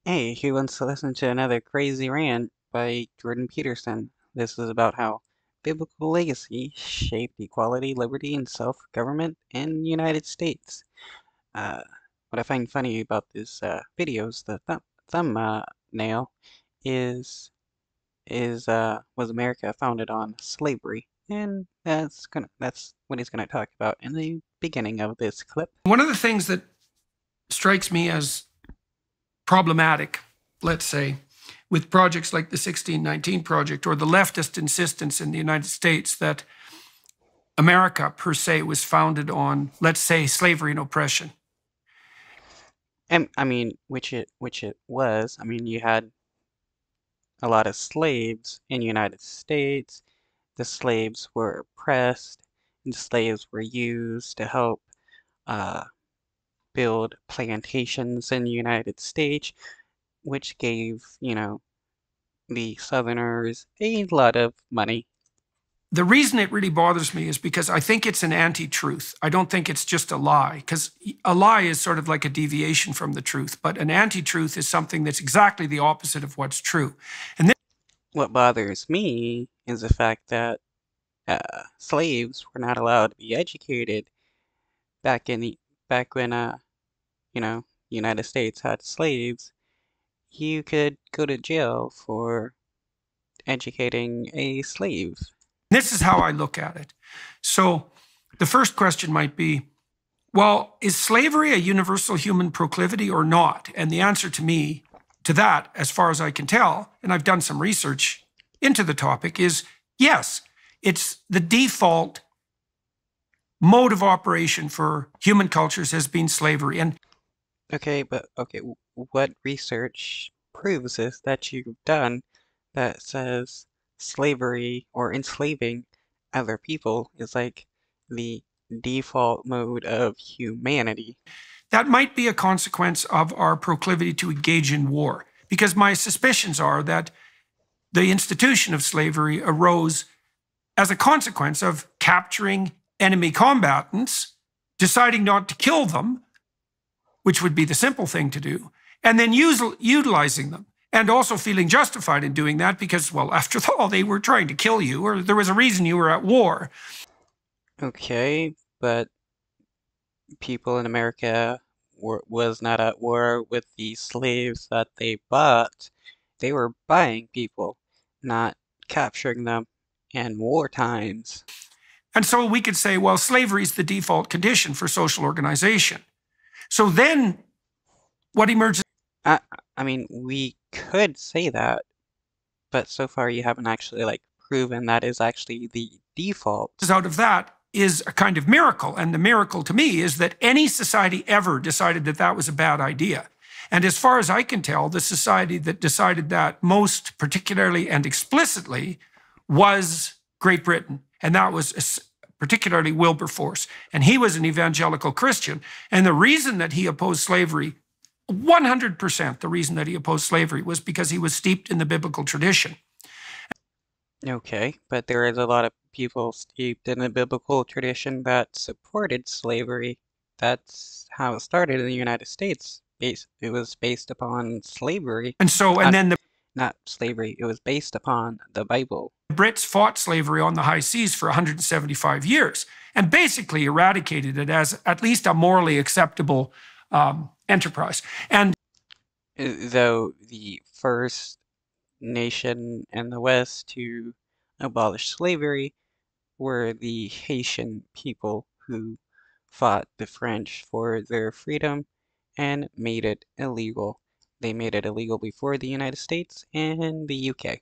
Hey, who wants to listen to another crazy rant by Jordan Peterson? This is about how biblical legacy shaped equality, liberty, and self-government in the United States. Uh, what I find funny about this video is the thumbnail is was America founded on slavery, and that's what he's gonna talk about in the beginning of this clip. One of the things that strikes me as problematic, let's say, with projects like the 1619 Project or the leftist insistence in the United States that America per se was founded on, let's say, slavery and oppression. And I mean, which it was. I mean, you had a lot of slaves in the United States. The slaves were oppressed, and the slaves were used to help uh, build plantations in the United States, which gave, the Southerners a lot of money. The reason it really bothers me is because I think it's an anti-truth. I don't think it's just a lie, because a lie is sort of like a deviation from the truth, but an anti-truth is something that's exactly the opposite of what's true. And What bothers me is the fact that slaves were not allowed to be educated back when United States had slaves. You could go to jail for educating a slave. this is how I look at it. So the first question might be, well, is slavery a universal human proclivity or not? And the answer to that, as far as I can tell, and I've done some research into the topic, is yes. It's the default mode of operation for human cultures has been slavery. And Okay, what research proves this that you've done that says slavery or enslaving other people is like the default mode of humanity? that might be a consequence of our proclivity to engage in war, because my suspicions are that the institution of slavery arose as a consequence of capturing enemy combatants, deciding not to kill them, which would be the simple thing to do, and then utilizing them, and also feeling justified in doing that because, well, after all, they were trying to kill you, or there was a reason you were at war. Okay, but people in America was not at war with the slaves that they bought. They were buying people, not capturing them in war times. And so we could say, well, slavery is the default condition for social organization. So then what emerges? I, I mean, we could say that, but so far you haven't actually proven that is actually the default. Out of that is a kind of miracle. And the miracle to me is that any society ever decided that that was a bad idea. And as far as I can tell, the society that decided that most particularly and explicitly was Great Britain. And that was particularly Wilberforce. And he was an evangelical Christian. And the reason that he opposed slavery, 100% the reason that he opposed slavery, was because he was steeped in the biblical tradition. Okay, but there is a lot of people steeped in the biblical tradition that supported slavery. That's how it started in the United States. It was based upon slavery. And so, and then not slavery, it was based upon the Bible. The Brits fought slavery on the high seas for 175 years and basically eradicated it as at least a morally acceptable enterprise. And though the first nation in the West to abolish slavery were the Haitian people who fought the French for their freedom and made it illegal. They made it illegal before the United States and the UK.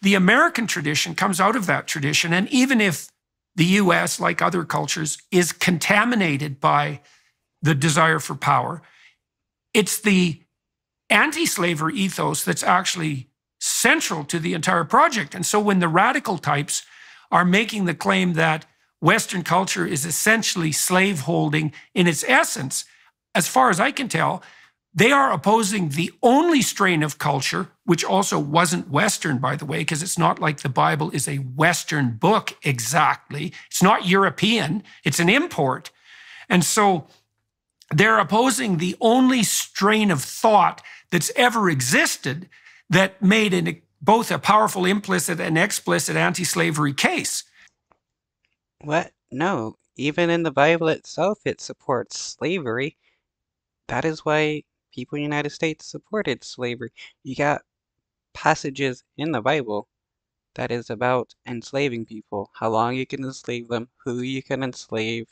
The American tradition comes out of that tradition. And even if the US, like other cultures, is contaminated by the desire for power, it's the anti-slavery ethos that's actually central to the entire project. And so when the radical types are making the claim that Western culture is essentially slaveholding in its essence, as far as I can tell, they are opposing the only strain of culture, which also wasn't Western, by the way, because it's not like the Bible is a Western book exactly. It's not European, it's an import. And so they're opposing the only strain of thought that's ever existed that made both a powerful implicit and explicit anti-slavery case. What? No. Even in the Bible itself, it supports slavery. That is why people in the United States supported slavery. You got passages in the Bible that is about enslaving people, how long you can enslave them, who you can enslave,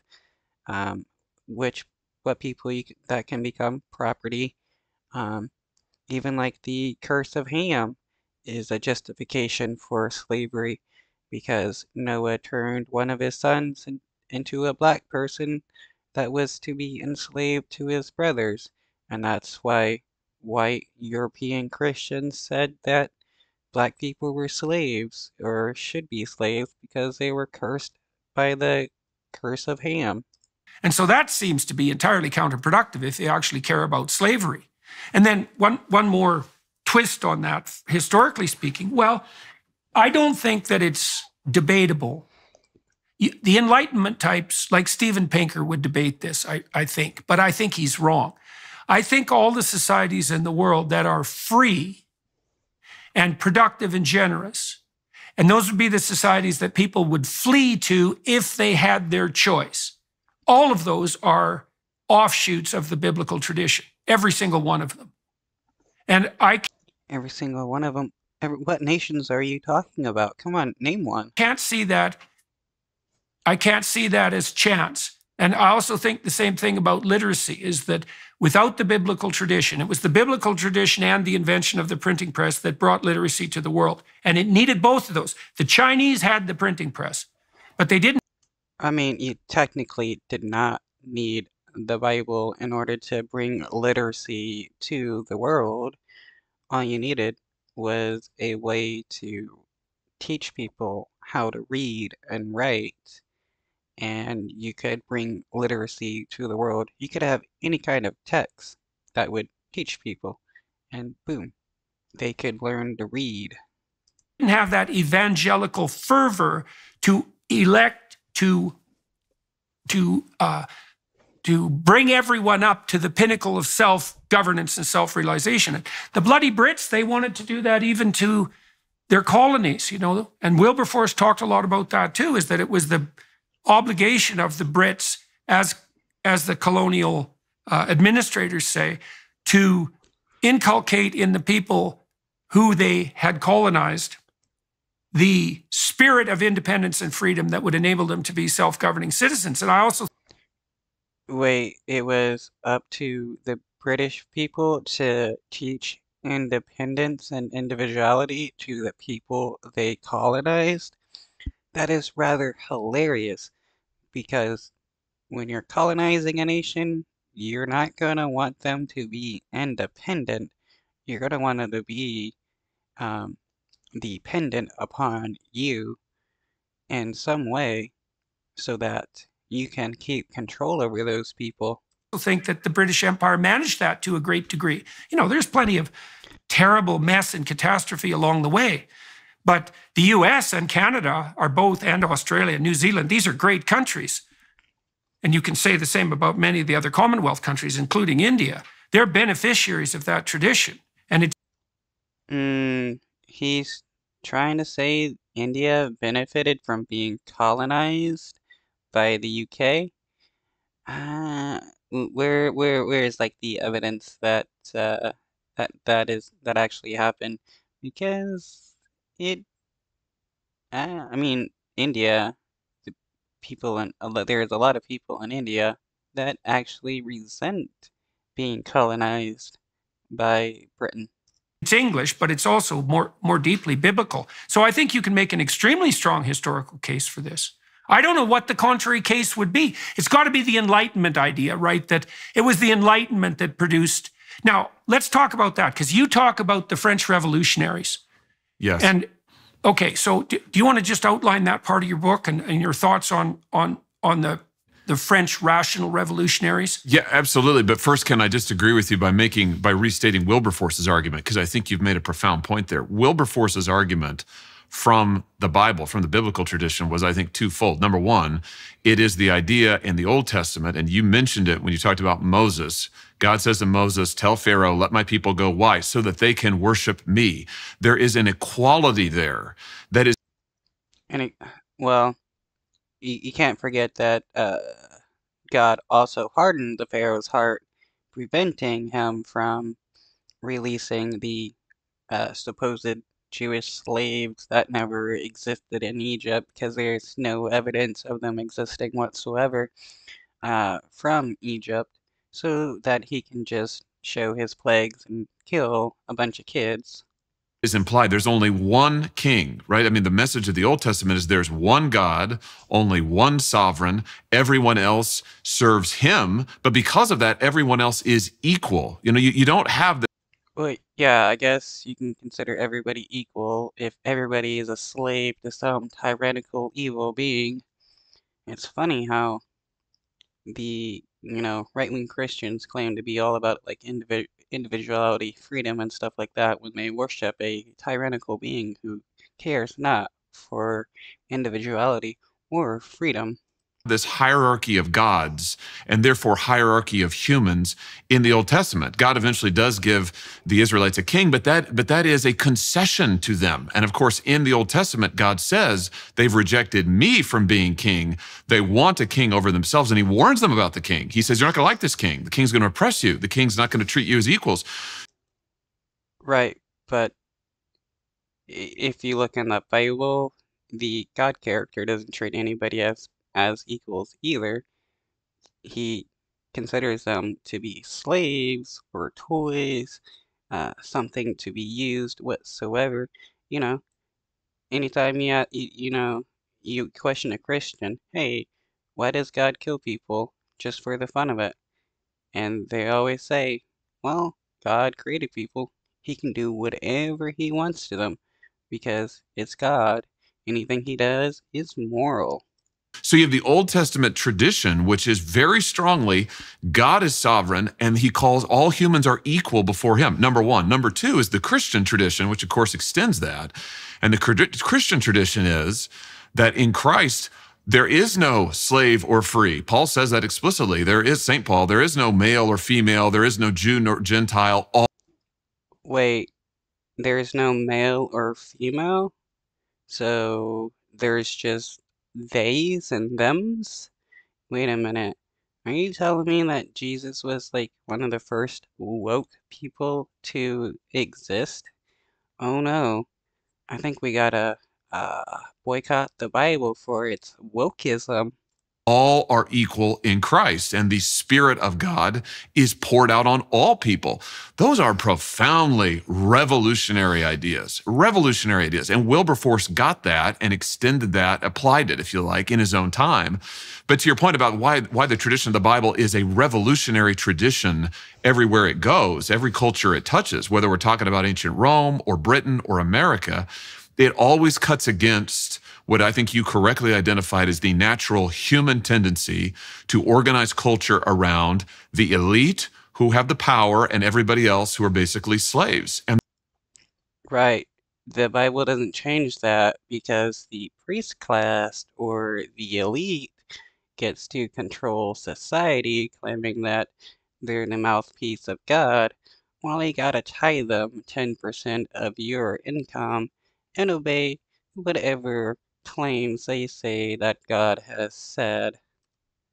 um, which what people that can become property. Um, Even like the curse of Ham is a justification for slavery because Noah turned one of his sons into a black person that was to be enslaved to his brothers. And that's why white European Christians said that black people were slaves or should be slaves because they were cursed by the curse of Ham. And so that seems to be entirely counterproductive if they actually care about slavery. And then one more twist on that, historically speaking. Well, I don't think that it's debatable. The Enlightenment types, like Steven Pinker, would debate this, I think, but I think he's wrong. I think all the societies in the world that are free and productive and generous, and those would be the societies that people would flee to if they had their choice. All of those are offshoots of the biblical tradition, every single one of them. And Every single one of them. What nations are you talking about? Come on, name one. can't see that. I can't see that as chance. And I also think the same thing about literacy is that without the biblical tradition, it was the biblical tradition and the invention of the printing press that brought literacy to the world. And it needed both of those. The Chinese had the printing press, but they didn't. I mean, you technically did not need the Bible in order to bring literacy to the world. All you needed was a way to teach people how to read and write, and you could bring literacy to the world. You could have any kind of text that would teach people, and boom, they could learn to read. Didn't have that evangelical fervor to elect to bring everyone up to the pinnacle of self-governance and self-realization. And the bloody Brits, they wanted to do that even to their colonies, you know. And Wilberforce talked a lot about that too, is that it was the obligation of the Brits as the colonial administrators say, to inculcate in the people who they had colonized the spirit of independence and freedom that would enable them to be self-governing citizens. And I also Wait, it was up to the British people to teach independence and individuality to the people they colonized? That is rather hilarious because when you're colonizing a nation, you're not gonna want them to be independent. You're gonna want them to be um, dependent upon you in some way so that you can keep control over those people. think that the British Empire managed that to a great degree. You know, there's plenty of terrible mess and catastrophe along the way. But the US and Canada are both, and Australia, New Zealand, these are great countries. And you can say the same about many of the other Commonwealth countries, including India. They're beneficiaries of that tradition. And it's He's trying to say India benefited from being colonized by the UK. Where is like the evidence that that actually happened? Because it, I mean, India, the people in there's a lot of people in India that actually resent being colonized by Britain. English, but it's also more deeply biblical. So I think you can make an extremely strong historical case for this. I don't know what the contrary case would be. It's got to be the Enlightenment idea, right? That it was the Enlightenment that produced. Now, let's talk about that, because you talk about the French revolutionaries. Yes. And okay, so do you want to just outline that part of your book and your thoughts on the French rational revolutionaries? Yeah, absolutely. But first, can I just agree with you by restating Wilberforce's argument? Because I think you've made a profound point there. Wilberforce's argument from the Bible, from the biblical tradition, was, I think, twofold. Number one, it is the idea in the Old Testament, and you mentioned it when you talked about Moses. God says to Moses, tell Pharaoh, let my people go. Why? So that they can worship me. There is an equality there that is. And well, you can't forget that God also hardened the Pharaoh's heart, preventing him from releasing the supposed Jewish slaves that never existed in Egypt, because there's no evidence of them existing whatsoever from Egypt, so that he can just show his plagues and kill a bunch of kids. Is implied. There's only one king, right? I mean, the message of the Old Testament is there's one God, only one sovereign. Everyone else serves him. But because of that, everyone else is equal. You don't have the. Well, yeah, I guess you can consider everybody equal if everybody is a slave to some tyrannical evil being. It's funny how the, right-wing Christians claim to be all about like individuality, freedom, and stuff like that when they worship a tyrannical being who cares not for individuality or freedom. This hierarchy of gods and therefore hierarchy of humans in the Old Testament. God eventually does give the Israelites a king, but that is a concession to them. And of course, in the Old Testament, God says they've rejected me from being king. They want a king over themselves, and he warns them about the king. He says, you're not going to like this king. The king's going to oppress you. The king's not going to treat you as equals. Right, but if you look in the Bible, the God character doesn't treat anybody as equals either. He considers them to be slaves or toys, something to be used whatsoever. You know, anytime you question a Christian, hey, why does God kill people just for the fun of it? And they always say, well, God created people. He can do whatever he wants to them because it's God. Anything he does is moral. So you have the Old Testament tradition, which is very strongly God is sovereign and he calls all humans are equal before him. Number one. Number two is the Christian tradition, which of course extends that. And the Christian tradition is that in Christ, there is no slave or free. Paul says that explicitly. St. Paul, there is no male or female. There is no Jew nor Gentile. Wait, there's no male or female? So there's just theys and thems? Wait a minute. Are you telling me that Jesus was like one of the first woke people to exist? Oh no. I think we gotta boycott the Bible for its wokeism. All are equal in Christ, and the Spirit of God is poured out on all people. Those are profoundly revolutionary ideas. And Wilberforce got that and extended that, applied it, if you like, in his own time. But to your point about why the tradition of the Bible is a revolutionary tradition everywhere it goes, every culture it touches, whether we're talking about ancient Rome or Britain or America, it always cuts against what I think you correctly identified as the natural human tendency to organize culture around the elite who have the power and everybody else who are basically slaves. And Right. The Bible doesn't change that because the priest class or the elite gets to control society, claiming that they're the mouthpiece of God, while they gotta tithe them 10% of your income and obey whatever claims they say that God has said.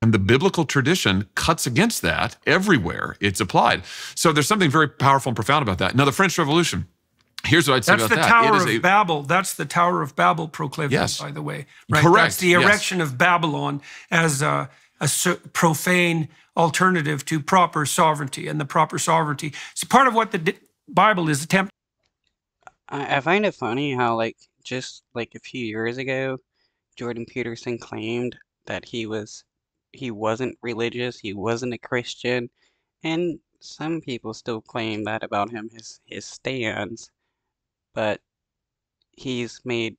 the biblical tradition cuts against that everywhere it's applied. So there's something very powerful and profound about that. Now, the French Revolution, here's what I'd say That's about the that. Tower It is of Babel. That's the Tower of Babel proclivity, Yes. by the way. Right? Correct. That's the erection of Babylon as a profane alternative to proper sovereignty. And the proper sovereignty. So part of what the Bible is attempting. I find it funny how, like, just like a few years ago, Jordan Peterson claimed that he wasn't religious, he wasn't a Christian, and some people still claim that about him, his stands, but he's made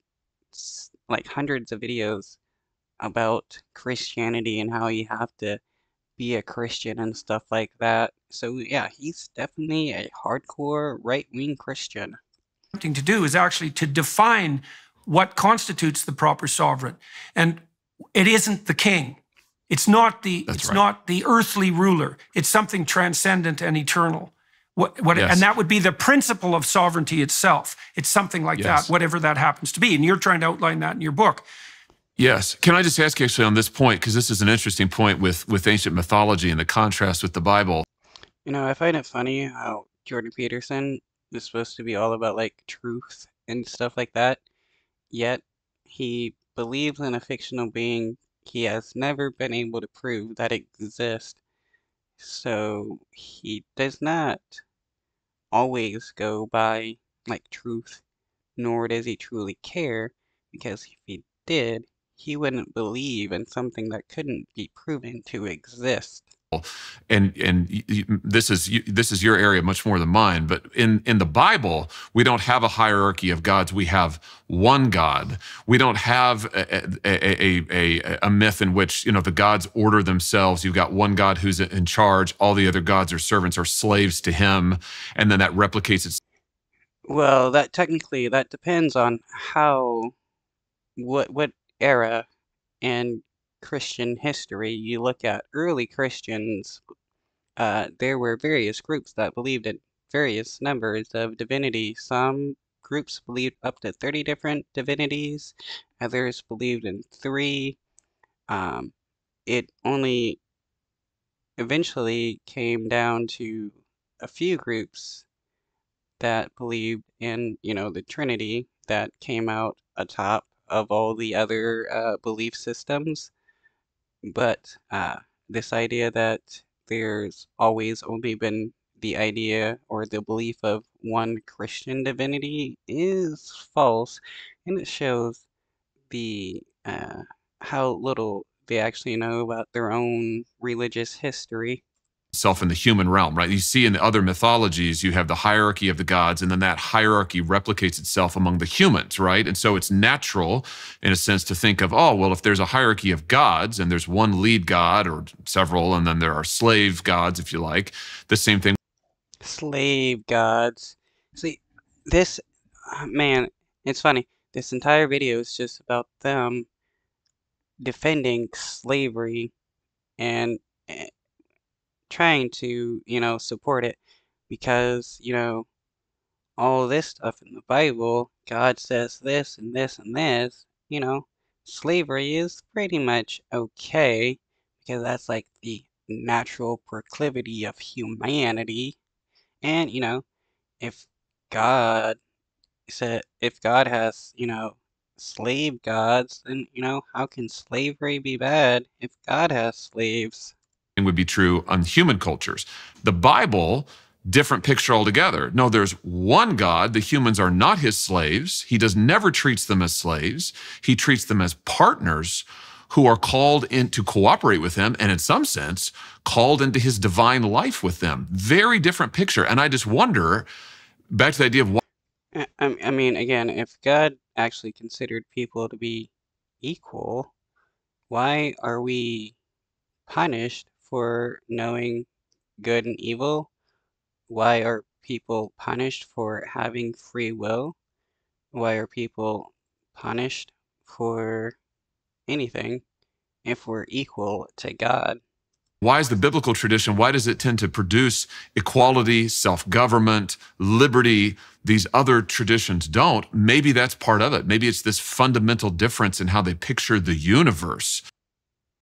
like hundreds of videos about Christianity and how you have to be a Christian and stuff like that. So yeah, he's definitely a hardcore right-wing Christian. To do is actually to define what constitutes the proper sovereign. And it isn't the king. It's not the not the earthly ruler. It's something transcendent and eternal. And that would be the principle of sovereignty itself. It's something like that, whatever that happens to be. And you're trying to outline that in your book. Yes. Can I just ask you actually on this point, because this is an interesting point with ancient mythology and the contrast with the Bible. You know, I find it funny how Jordan Peterson is supposed to be all about like truth and stuff like that, yet he believes in a fictional being he has never been able to prove that exists. So he does not always go by like truth, nor does he truly care, because if he did, he wouldn't believe in something that couldn't be proven to exist. And this is your area much more than mine, but in the Bible, we don't have a hierarchy of gods. We have one God. We don't have a myth in which, you know, the gods order themselves. You've got one God who's in charge. All the other gods or servants are slaves to him, and then that replicates itself. Well, that technically that depends on what era and Christian history you look at. Early Christians, there were various groups that believed in various numbers of divinity. Some groups believed up to 30 different divinities, others believed in 3. It only eventually came down to a few groups that believed in, you know, the Trinity that came out atop of all the other belief systems. But this idea that there's always only been the idea or the belief of one Christian divinity is false, and it shows the how little they actually know about their own religious history. In the human realm, right? You see in the other mythologies, you have the hierarchy of the gods, and then that hierarchy replicates itself among the humans, right? And so it's natural, in a sense, to think of, oh, well, if there's a hierarchy of gods and there's one lead god or several, and then there are slave gods, if you like, the same thing. Slave gods. See, this, man, it's funny. This entire video is just about them defending slavery and trying to, you know, support it because, you know, all this stuff in the Bible, God says this and this and this, you know, slavery is pretty much okay because that's like the natural proclivity of humanity. And, you know, if God if God has, you know, slave gods, then, you know, how can slavery be bad if God has slaves? Would be true on human cultures. The Bible, different picture altogether. No, there's one God. The humans are not his slaves. He never treats them as slaves. He treats them as partners who are called in to cooperate with him, and in some sense, called into his divine life with them. Very different picture. And I just wonder, back to the idea of why. I mean, again, if God actually considered people to be equal, why are we punished for knowing good and evil? Why are people punished for having free will? Why are people punished for anything if we're equal to God? Why is the biblical tradition, why does it tend to produce equality, self-government, liberty? These other traditions don't. Maybe that's part of it. Maybe it's this fundamental difference in how they picture the universe.